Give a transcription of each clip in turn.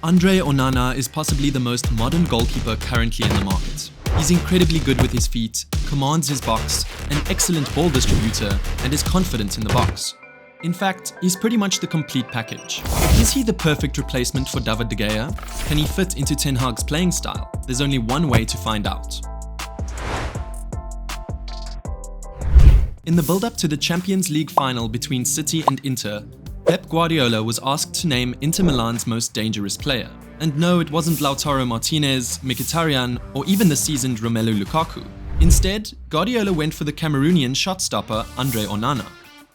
Andre Onana is possibly the most modern goalkeeper currently in the market. He's incredibly good with his feet, commands his box, an excellent ball distributor, and is confident in the box. In fact, he's pretty much the complete package. Is he the perfect replacement for David De Gea? Can he fit into Ten Hag's playing style? There's only one way to find out. In the build-up to the Champions League final between City and Inter, Pep Guardiola was asked to name Inter Milan's most dangerous player. And no, it wasn't Lautaro Martinez, Mkhitaryan, or even the seasoned Romelu Lukaku. Instead, Guardiola went for the Cameroonian shot-stopper Andre Onana.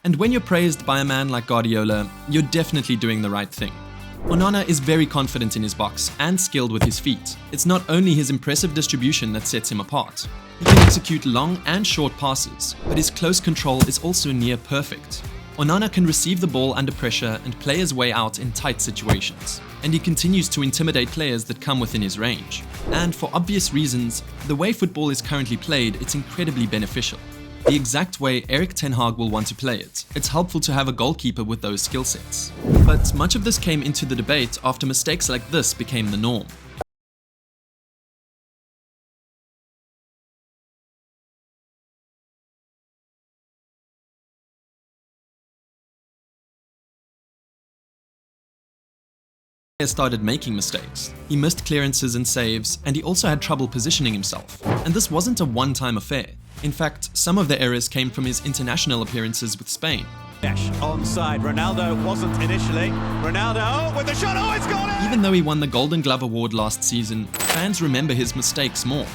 And when you're praised by a man like Guardiola, you're definitely doing the right thing. Onana is very confident in his box and skilled with his feet. It's not only his impressive distribution that sets him apart. He can execute long and short passes, but his close control is also near perfect. Onana can receive the ball under pressure and play his way out in tight situations. And he continues to intimidate players that come within his range. And for obvious reasons, the way football is currently played, it's incredibly beneficial. The exact way Erik ten Hag will want to play it. It's helpful to have a goalkeeper with those skill sets. But much of this came into the debate after mistakes like this became the norm. He started making mistakes. He missed clearances and saves, and he also had trouble positioning himself. And this wasn't a one-time affair. In fact, some of the errors came from his international appearances with Spain. Onside, Ronaldo wasn't initially. Ronaldo with the shot, oh, it's gone in! Even though he won the Golden Glove award last season, fans remember his mistakes more.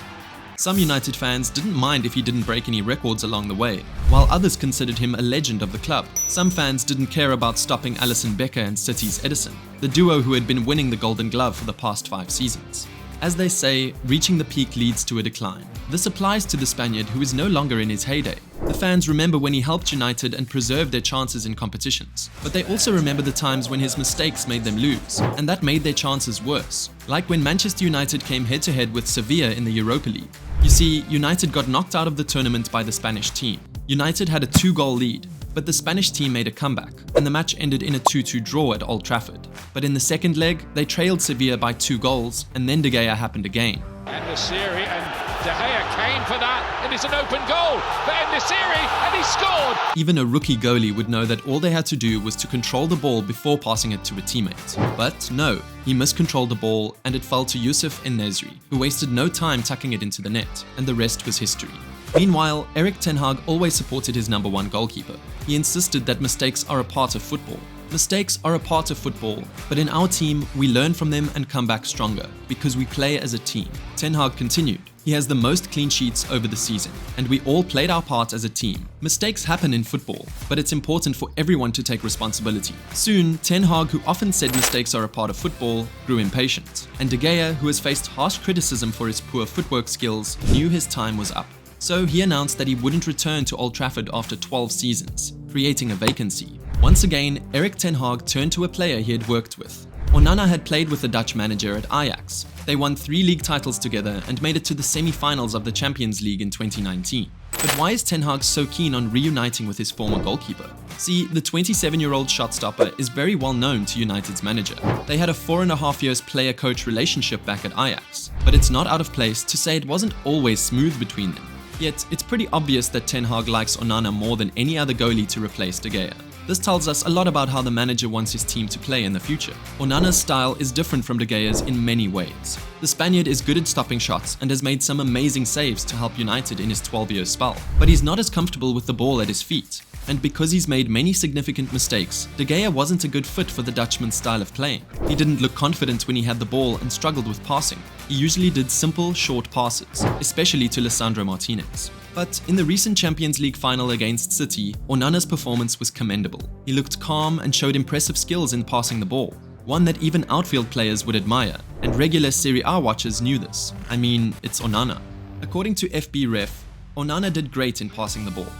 Some United fans didn't mind if he didn't break any records along the way, while others considered him a legend of the club. Some fans didn't care about stopping Alisson Becker and City's Edison, the duo who had been winning the Golden Glove for the past 5 seasons. As they say, reaching the peak leads to a decline. This applies to the Spaniard who is no longer in his heyday. The fans remember when he helped United and preserved their chances in competitions, but they also remember the times when his mistakes made them lose, and that made their chances worse. Like when Manchester United came head-to-head with Sevilla in the Europa League. You see, United got knocked out of the tournament by the Spanish team. United had a 2-goal lead, but the Spanish team made a comeback, and the match ended in a 2-2 draw at Old Trafford. But in the second leg, they trailed Sevilla by 2 goals, and then De Gea happened again. En-Nesyri, and De Gea came for that, and it's an open goal for En-Nesyri, and he scored! Even a rookie goalie would know that all they had to do was to control the ball before passing it to a teammate. But no, he miscontrolled the ball, and it fell to Youssef En-Nesyri, who wasted no time tucking it into the net, and the rest was history. Meanwhile, Erik ten Hag always supported his number 1 goalkeeper. He insisted that mistakes are a part of football. Mistakes are a part of football, but in our team, we learn from them and come back stronger, because we play as a team. Ten Hag continued. He has the most clean sheets over the season, and we all played our part as a team. Mistakes happen in football, but it's important for everyone to take responsibility. Soon, Ten Hag, who often said mistakes are a part of football, grew impatient. And De Gea, who has faced harsh criticism for his poor footwork skills, knew his time was up. So he announced that he wouldn't return to Old Trafford after 12 seasons, creating a vacancy. Once again, Erik ten Hag turned to a player he had worked with. Onana had played with the Dutch manager at Ajax. They won 3 league titles together and made it to the semi-finals of the Champions League in 2019. But why is Ten Hag so keen on reuniting with his former goalkeeper? See, the 27-year-old shot-stopper is very well known to United's manager. They had a 4.5 years player-coach relationship back at Ajax. But it's not out of place to say it wasn't always smooth between them. Yet, it's pretty obvious that Ten Hag likes Onana more than any other goalie to replace De Gea. This tells us a lot about how the manager wants his team to play in the future. Onana's style is different from De Gea's in many ways. The Spaniard is good at stopping shots and has made some amazing saves to help United in his 12-year spell. But he's not as comfortable with the ball at his feet. And because he's made many significant mistakes, De Gea wasn't a good fit for the Dutchman's style of playing. He didn't look confident when he had the ball and struggled with passing. He usually did simple, short passes, especially to Lisandro Martinez. But in the recent Champions League final against City, Onana's performance was commendable. He looked calm and showed impressive skills in passing the ball, one that even outfield players would admire, and regular Serie A watchers knew this. I mean, it's Onana. According to FB Ref, Onana did great in passing the ball.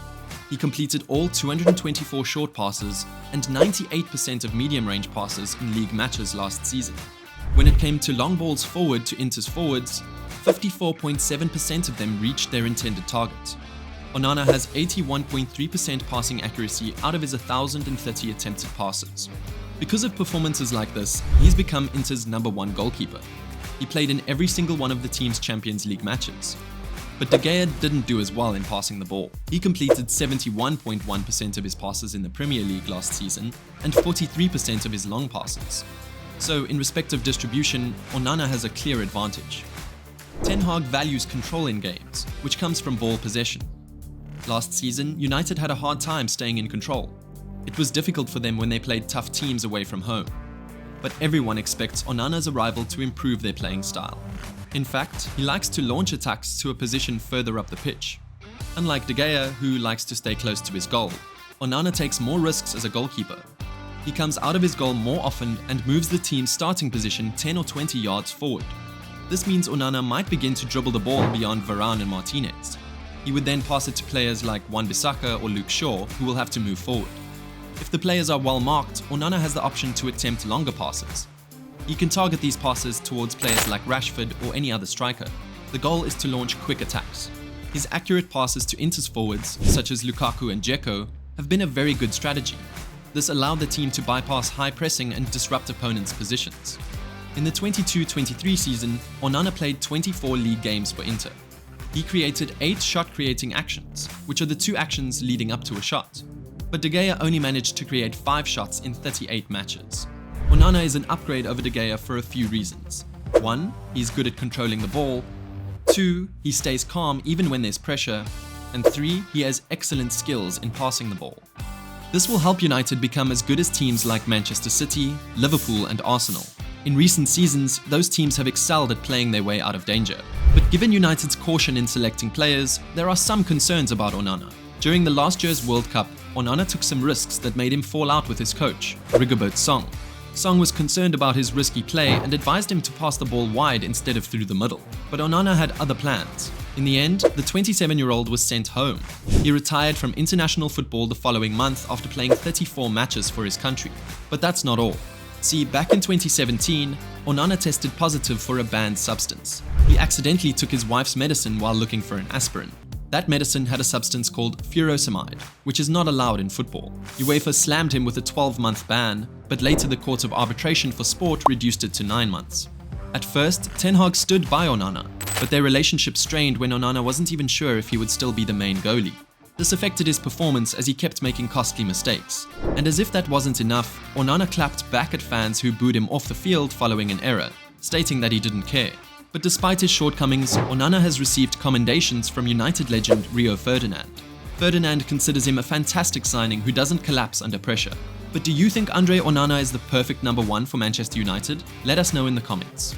He completed all 224 short passes and 98% of medium-range passes in league matches last season. When it came to long balls forward to Inter's forwards, 54.7% of them reached their intended target. Onana has 81.3% passing accuracy out of his 1,030 attempted passes. Because of performances like this, he's become Inter's #1 goalkeeper. He played in every single one of the team's Champions League matches. But De Gea didn't do as well in passing the ball. He completed 71.1% of his passes in the Premier League last season and 43% of his long passes. So in respect of distribution, Onana has a clear advantage. Ten Hag values control in games, which comes from ball possession. Last season, United had a hard time staying in control. It was difficult for them when they played tough teams away from home. But everyone expects Onana's arrival to improve their playing style. In fact, he likes to launch attacks to a position further up the pitch. Unlike De Gea, who likes to stay close to his goal, Onana takes more risks as a goalkeeper. He comes out of his goal more often and moves the team's starting position 10 or 20 yards forward. This means Onana might begin to dribble the ball beyond Varane and Martinez. He would then pass it to players like Wan-Bissaka or Luke Shaw, who will have to move forward. If the players are well marked, Onana has the option to attempt longer passes. He can target these passes towards players like Rashford or any other striker. The goal is to launch quick attacks. His accurate passes to Inter's forwards, such as Lukaku and Dzeko, have been a very good strategy. This allowed the team to bypass high pressing and disrupt opponents' positions. In the 22-23 season, Onana played 24 league games for Inter. He created 8 shot-creating actions, which are the 2 actions leading up to a shot. But De Gea only managed to create 5 shots in 38 matches. Onana is an upgrade over De Gea for a few reasons. 1, he's good at controlling the ball. 2, he stays calm even when there's pressure. And 3, he has excellent skills in passing the ball. This will help United become as good as teams like Manchester City, Liverpool and Arsenal. In recent seasons, those teams have excelled at playing their way out of danger. But given United's caution in selecting players, there are some concerns about Onana. During the last year's World Cup, Onana took some risks that made him fall out with his coach, Rigobert Song. Song was concerned about his risky play and advised him to pass the ball wide instead of through the middle. But Onana had other plans. In the end, the 27-year-old was sent home. He retired from international football the following month after playing 34 matches for his country. But that's not all. See, back in 2017, Onana tested positive for a banned substance. He accidentally took his wife's medicine while looking for an aspirin. That medicine had a substance called furosemide, which is not allowed in football. UEFA slammed him with a 12-month ban, but later the Court of Arbitration for Sport reduced it to 9 months. At first, Ten Hag stood by Onana, but their relationship strained when Onana wasn't even sure if he would still be the main goalie. This affected his performance as he kept making costly mistakes. And as if that wasn't enough, Onana clapped back at fans who booed him off the field following an error, stating that he didn't care. But despite his shortcomings, Onana has received commendations from United legend Rio Ferdinand. Ferdinand considers him a fantastic signing who doesn't collapse under pressure. But do you think Andre Onana is the perfect #1 for Manchester United? Let us know in the comments.